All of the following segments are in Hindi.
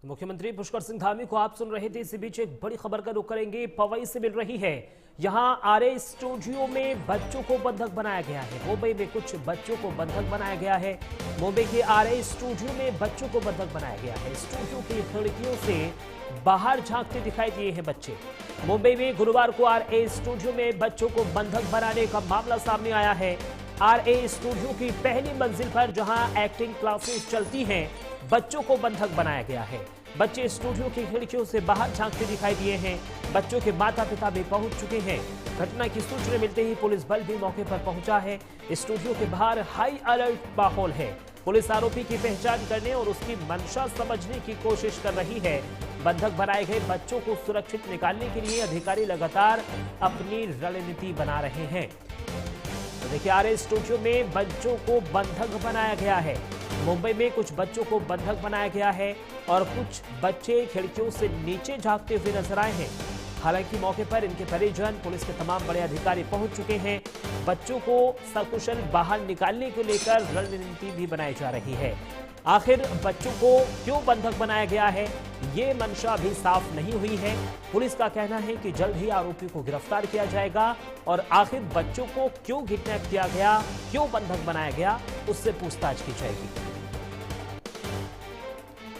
मुख्यमंत्री पुष्कर सिंह धामी को आप सुन रहे थे। इसी बीच एक बड़ी खबर का रुख करेंगे। पवई से मिल रही है। यहां आरए स्टूडियो में बच्चों को बंधक बनाया गया है। मुंबई में कुछ बच्चों को बंधक बनाया गया है। मुंबई के आरए स्टूडियो में बच्चों को बंधक बनाया गया है। स्टूडियो की खिड़कियों से बाहर झांकते दिखाई दिए हैं बच्चे। मुंबई में गुरुवार को आरए स्टूडियो में बच्चों को बंधक बनाने का मामला सामने आया है। आरए स्टूडियो की पहली मंजिल पर जहां एक्टिंग क्लासेस चलती हैं, बच्चों को बंधक बनाया गया है। बच्चे स्टूडियो की खिड़कियों से बाहर झांकते दिखाई दिए हैं। बच्चों के माता पिता भी पहुंच चुके हैं। घटना की सूचना मिलते ही पुलिस बल भी मौके पर पहुंचा है। स्टूडियो के बाहर हाई अलर्ट माहौल है। पुलिस आरोपी की पहचान करने और उसकी मंशा समझने की कोशिश कर रही है। बंधक बनाए गए बच्चों को सुरक्षित निकालने के लिए अधिकारी लगातार अपनी रणनीति बना रहे हैं। तो देखिए, आरए स्टूडियो में बच्चों को बंधक बनाया गया है। मुंबई में कुछ बच्चों को बंधक बनाया गया है और कुछ बच्चे खिड़कियों से नीचे झांकते हुए नजर आए हैं। हालांकि मौके पर इनके परिजन, पुलिस के तमाम बड़े अधिकारी पहुंच चुके हैं। बच्चों को सकुशल बाहर निकालने को लेकर रणनीति भी बनाई जा रही है। आखिर बच्चों को क्यों बंधक बनाया गया है, ये मंशा भी साफ नहीं हुई है। पुलिस का कहना है कि जल्द ही आरोपी को गिरफ्तार किया जाएगा और आखिर बच्चों को क्यों किडनैप किया गया, क्यों बंधक बनाया गया, उससे पूछताछ की जाएगी।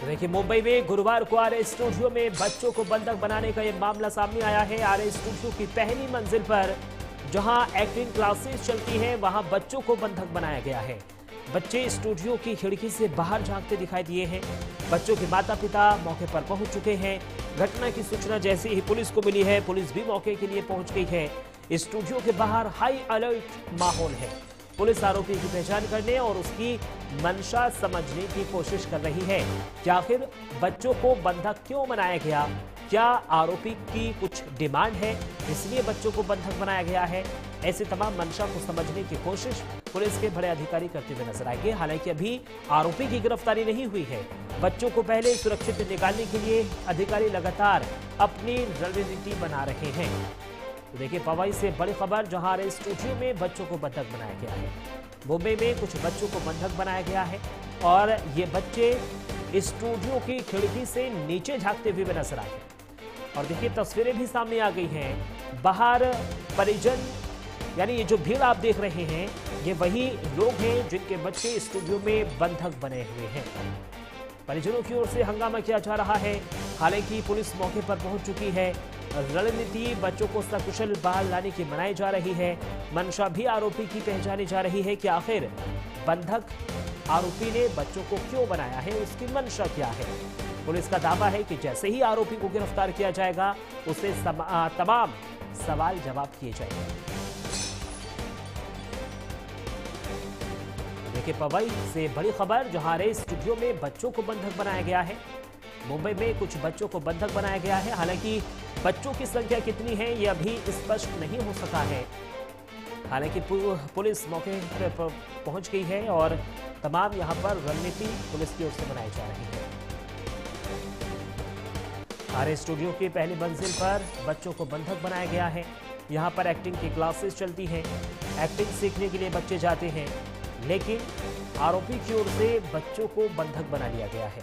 देखिए, मुंबई में गुरुवार को आरए स्टूडियो में बच्चों को बंधक बनाने का यह मामला सामने आया है। आरए स्टूडियो की पहली मंजिल पर जहां एक्टिंग क्लासेस चलती हैं, वहां बच्चों को बंधक बनाया गया है। बच्चे स्टूडियो की खिड़की से बाहर झांकते दिखाई दिए हैं। बच्चों के माता पिता मौके पर पहुंच चुके हैं। घटना की सूचना जैसे ही पुलिस को मिली है, पुलिस भी मौके के लिए पहुंच गई है। स्टूडियो के बाहर हाई अलर्ट माहौल है। पुलिस आरोपी की पहचान करने और उसकी मंशा समझने की कोशिश कर रही है कि आखिर बच्चों को बंधक क्यों बनाया गया। क्या आरोपी की कुछ डिमांड है, इसलिए बच्चों को बंधक बनाया गया है? ऐसी तमाम मंशा को समझने की कोशिश पुलिस के बड़े अधिकारी करते हुए नजर आएंगे। हालांकि अभी आरोपी की गिरफ्तारी नहीं हुई है। बच्चों को पहले सुरक्षित निकालने के लिए अधिकारी लगातार अपनी रणनीति बना रहे हैं। तो देखिए, पवई से बड़ी खबर, जहां आरए स्टूडियो में बच्चों को बंधक बनाया गया है। मुंबई में कुछ बच्चों को बंधक बनाया गया है और ये बच्चे स्टूडियो की खिड़की से नीचे झांकते हुए नजर आए हैं। और देखिए, तस्वीरें भी सामने आ गई हैं। बाहर परिजन, यानी ये जो भीड़ आप देख रहे हैं, ये वही लोग हैं जिनके बच्चे स्टूडियो में बंधक बने हुए हैं। परिजनों की ओर से हंगामा किया जा रहा है। हालांकि पुलिस मौके पर पहुंच चुकी है। रणनीति बच्चों को सकुशल बाहर लाने की मनाई जा रही है। मंशा भी आरोपी की पहचानी जा रही है कि आखिर बंधक आरोपी ने बच्चों को क्यों बनाया है, उसकी मंशा क्या है। पुलिस का दावा है कि जैसे ही आरोपी को गिरफ्तार किया जाएगा, उससे तमाम सवाल जवाब किए जाएंगे। देखिए, पवई से बड़ी खबर, जहां आरए स्टूडियो में बच्चों को बंधक बनाया गया है। मुंबई में कुछ बच्चों को बंधक बनाया गया है। हालांकि बच्चों की संख्या कितनी है, यह अभी स्पष्ट नहीं हो सका है। हालांकि पुलिस मौके पर पहुंच गई है और तमाम यहां पर रणनीति पुलिस की ओर से बनाई जा रही है। आरए स्टूडियो की पहली मंजिल पर बच्चों को बंधक बनाया गया है। यहां पर एक्टिंग की क्लासेस चलती हैं। एक्टिंग सीखने के लिए बच्चे जाते हैं, लेकिन आरोपी की ओर से बच्चों को बंधक बना लिया गया है।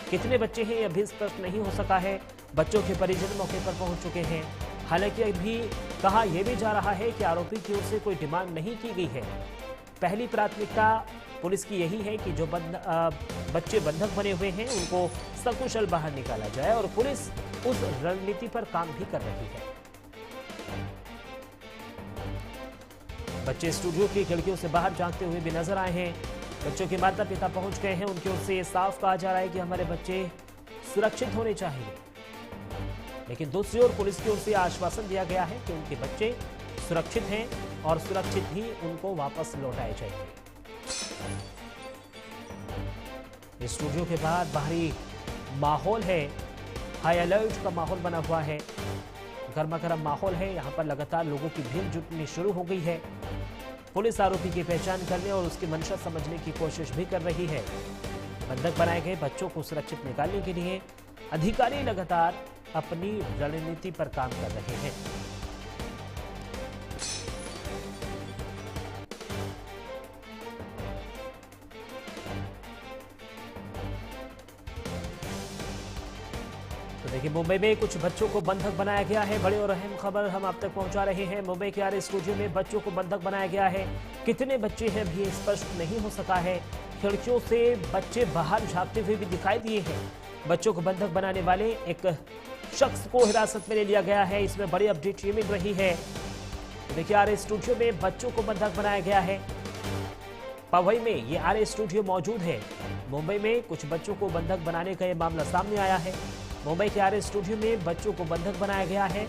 कितने बच्चे हैं, यह भी स्पष्ट नहीं हो सका है। बच्चों के परिजन मौके पर पहुंच चुके हैं। हालांकि अभी कहा यह भी जा रहा है कि आरोपी की ओर से कोई डिमांड नहीं की गई है। पहली प्राथमिकता पुलिस की यही है कि जो बच्चे बंधक बने हुए हैं, उनको सकुशल बाहर निकाला जाए और पुलिस उस रणनीति पर काम भी कर रही है। बच्चे स्टूडियो की खिड़कियों से बाहर झांकते हुए भी नजर आए हैं। बच्चों के माता पिता पहुंच गए हैं। उनकी ओर से ये साफ कहा जा रहा है कि हमारे बच्चे सुरक्षित होने चाहिए। लेकिन दूसरी ओर पुलिस की ओर से आश्वासन दिया गया है कि उनके बच्चे सुरक्षित हैं और सुरक्षित ही उनको वापस लौटाए जाएंगे। स्टूडियो के बाद बाहरी माहौल है, हाई अलर्ट का माहौल बना हुआ है। गर्मा गर्म माहौल है। यहां पर लगातार लोगों की भीड़ जुटनी शुरू हो गई है। पुलिस आरोपी की पहचान करने और उसकी मंशा समझने की कोशिश भी कर रही है। बंधक बनाए गए बच्चों को सुरक्षित निकालने के लिए अधिकारी लगातार अपनी रणनीति पर काम कर रहे हैं। तो देखिए, मुंबई में कुछ बच्चों को बंधक बनाया गया है। बड़ी और अहम खबर हम आप तक पहुंचा रहे हैं। मुंबई के आर स्टूडियो में बच्चों को बंधक बनाया गया है। कितने बच्चे हैं भी स्पष्ट नहीं हो सका है। खिड़कियों से बच्चे बाहर झांकते हुए भी दिखाई दिए हैं। बच्चों को बंधक बनाने वाले एक शख्स को हिरासत में ले लिया गया है। इसमें बड़ी अपडेट ये मिल रही है। तो देखिए, आर स्टूडियो में बच्चों को बंधक बनाया गया है। पवई में ये आर स्टूडियो मौजूद है। मुंबई में कुछ बच्चों को बंधक बनाने का ये मामला सामने आया है। मुंबई के आर स्टूडियो में बच्चों को बंधक बनाया गया है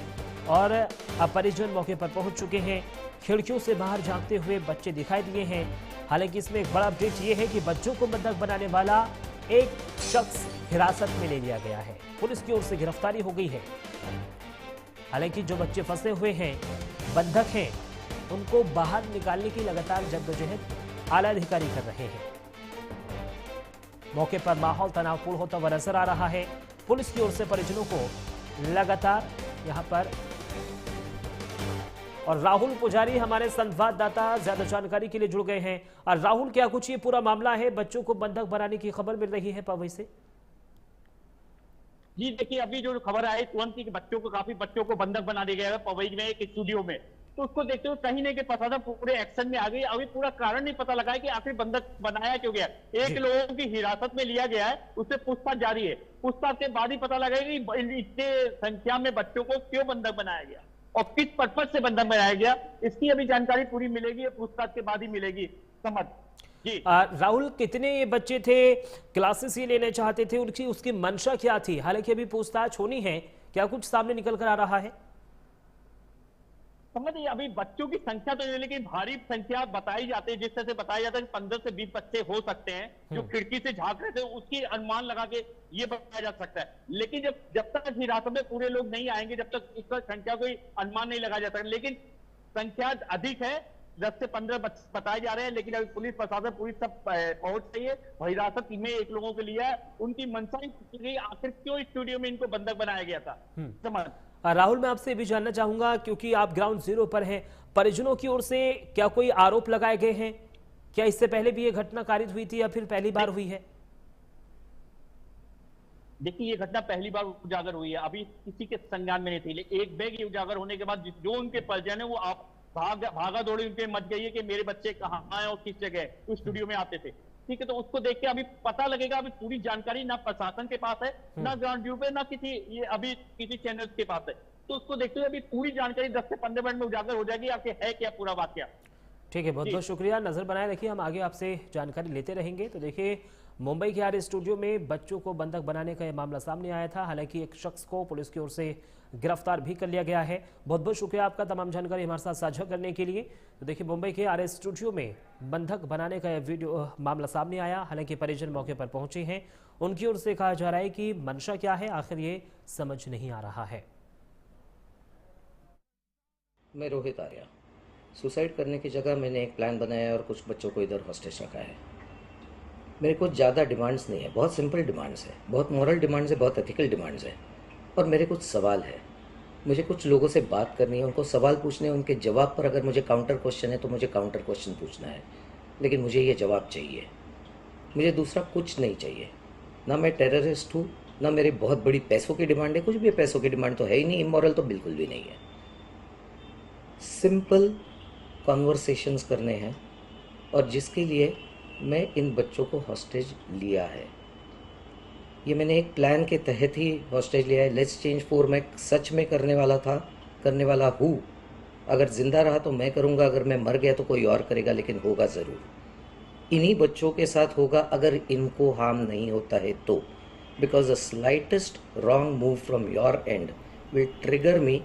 और अब परिजन मौके पर पहुंच चुके हैं। खिड़कियों से बाहर झांकते हुए बच्चे दिखाई दिए हैं। हालांकि इसमें एक बड़ा अपडेट ये है कि बच्चों को बंधक बनाने वाला एक शख्स हिरासत में ले लिया गया है। पुलिस की ओर से गिरफ्तारी हो गई है। हालांकि जो बच्चे फंसे हुए हैं, बंधक हैं, उनको बाहर निकालने की लगातार जद्दोजहद आला अधिकारी कर रहे हैं। मौके पर माहौल तनावपूर्ण होता हुआ नजर आ रहा है। पुलिस की ओर से परिजनों को लगातार यहां पर, और राहुल पुजारी हमारे संवाददाता ज्यादा जानकारी के लिए जुड़ गए हैं। और राहुल, क्या कुछ ये पूरा मामला है? बच्चों को बंधक बनाने की खबर मिल रही है पवई से। जी देखिए, अभी जो खबर आई तुरंत ही कि काफी बच्चों को बंधक बना दिया गया है पवई में एक स्टूडियो में। तो उसको देखते हुए कहीं नहीं कि प्रशासन पूरे एक्शन में आ गई। अभी पूरा कारण नहीं पता लगा है कि आखिर बंधक बनाया क्यों गया। एक लोगों की हिरासत में लिया गया है, उससे पूछताछ जारी है। पूछताछ के बाद ही पता लगेगा कि इतने संख्या में बच्चों को क्यों बंधक बनाया गया और किस पर्पज से बंधक बनाया गया। इसकी अभी जानकारी पूरी मिलेगी, पूछताछ के बाद ही मिलेगी समझ। जी राहुल, कितने ये बच्चे थे? क्लासेस ये लेने चाहते थे, उनकी उसकी मंशा क्या थी? हालांकि अभी पूछताछ होनी है। क्या कुछ सामने निकल कर आ रहा है? समझिए, अभी बच्चों की संख्या तो नहीं, लेकिन भारी संख्या बताई जाती है। जिस तरह से बताया जाता है कि 15 से 20 बच्चे हो सकते हैं जो खिड़की से झांक रहे थे, उसकी अनुमान लगा के ये बताया जा सकता है। लेकिन जब तक हिरासत में पूरे लोग नहीं आएंगे, जब तक इसका संख्या कोई अनुमान नहीं लगाया जा सकता। लेकिन संख्या अधिक है, 10 से 15 बताए जा रहे हैं। लेकिन अभी पुलिस प्रशासन पूरी सब पहुंच रही है। हिरासत में एक लोगों के लिए उनकी मंशा आखिर क्यों स्टूडियो में इनको बंधक बनाया गया था समझ। राहुल, मैं आपसे भी जानना चाहूंगा, क्योंकि आप ग्राउंड जीरो पर हैं, परिजनों की ओर से क्या कोई आरोप लगाए गए हैं? क्या इससे पहले भी ये घटना कारित हुई थी या फिर पहली बार हुई है? देखिए, ये घटना पहली बार उजागर हुई है। अभी किसी के संज्ञान में नहीं थी, लेकिन एक बैग ये उजागर होने के बाद जो उनके परिजन है वो आप भागा दौड़ी उनके मच गई है कि मेरे बच्चे कहाँ आए और किस जगह उस स्टूडियो में आते थे। ठीक है, तो उसको देख के अभी पता लगेगा। अभी पूरी जानकारी ना प्रशासन के पास है, ना ग्राउंड व्यू पे, ना किसी चैनल के पास है। तो उसको देखते हुए अभी पूरी जानकारी 10 से 15 मिनट में उजागर हो जाएगी आखिर है क्या पूरा वाकया। ठीक है, बहुत बहुत शुक्रिया। नजर बनाए रखिए, हम आगे आपसे जानकारी लेते रहेंगे। तो देखिए, मुंबई के आर स्टूडियो में बच्चों को बंधक बनाने का यह मामला सामने आया था। हालांकि एक शख्स को पुलिस की ओर से गिरफ्तार भी कर लिया गया है। बहुत बहुत शुक्रिया आपका तमाम जानकारी हमारे साथ साझा करने के लिए। तो देखिए, मुंबई के आर स्टूडियो में बंधक बनाने का यह मामला सामने आया। हालांकि परिजन मौके पर पहुंचे हैं। उनकी ओर से कहा जा रहा है कि मंशा क्या है, आखिर ये समझ नहीं आ रहा है। मैं रोहित आर्या। सुसाइड करने की जगह मैंने एक प्लान बनाया और कुछ बच्चों को इधर हॉस्टेज रखा है। मेरे कुछ ज़्यादा डिमांड्स नहीं है, बहुत सिंपल डिमांड्स है, बहुत मॉरल डिमांड्स है, बहुत एथिकल डिमांड्स है। और मेरे कुछ सवाल है। मुझे कुछ लोगों से बात करनी है, उनको सवाल पूछने हैं, उनके जवाब पर अगर मुझे काउंटर क्वेश्चन है तो मुझे काउंटर क्वेश्चन पूछना है। लेकिन मुझे ये जवाब चाहिए, मुझे दूसरा कुछ नहीं चाहिए। ना मैं टेररिस्ट हूँ, ना मेरी बहुत बड़ी पैसों की डिमांड है। कुछ भी पैसों की डिमांड तो है ही नहीं, इमोरल तो बिल्कुल भी नहीं है। सिंपल कॉन्वर्सेशंस करने हैं और जिसके लिए मैं इन बच्चों को हॉस्टेज लिया है। ये मैंने एक प्लान के तहत ही हॉस्टेज लिया है। लेट्स चेंज 4 मैं सच में करने वाला हूँ। अगर ज़िंदा रहा तो मैं करूँगा, अगर मैं मर गया तो कोई और करेगा, लेकिन होगा ज़रूर। इन्हीं बच्चों के साथ होगा अगर इनको हार्म नहीं होता है तो। Because the slightest wrong move from your and will trigger me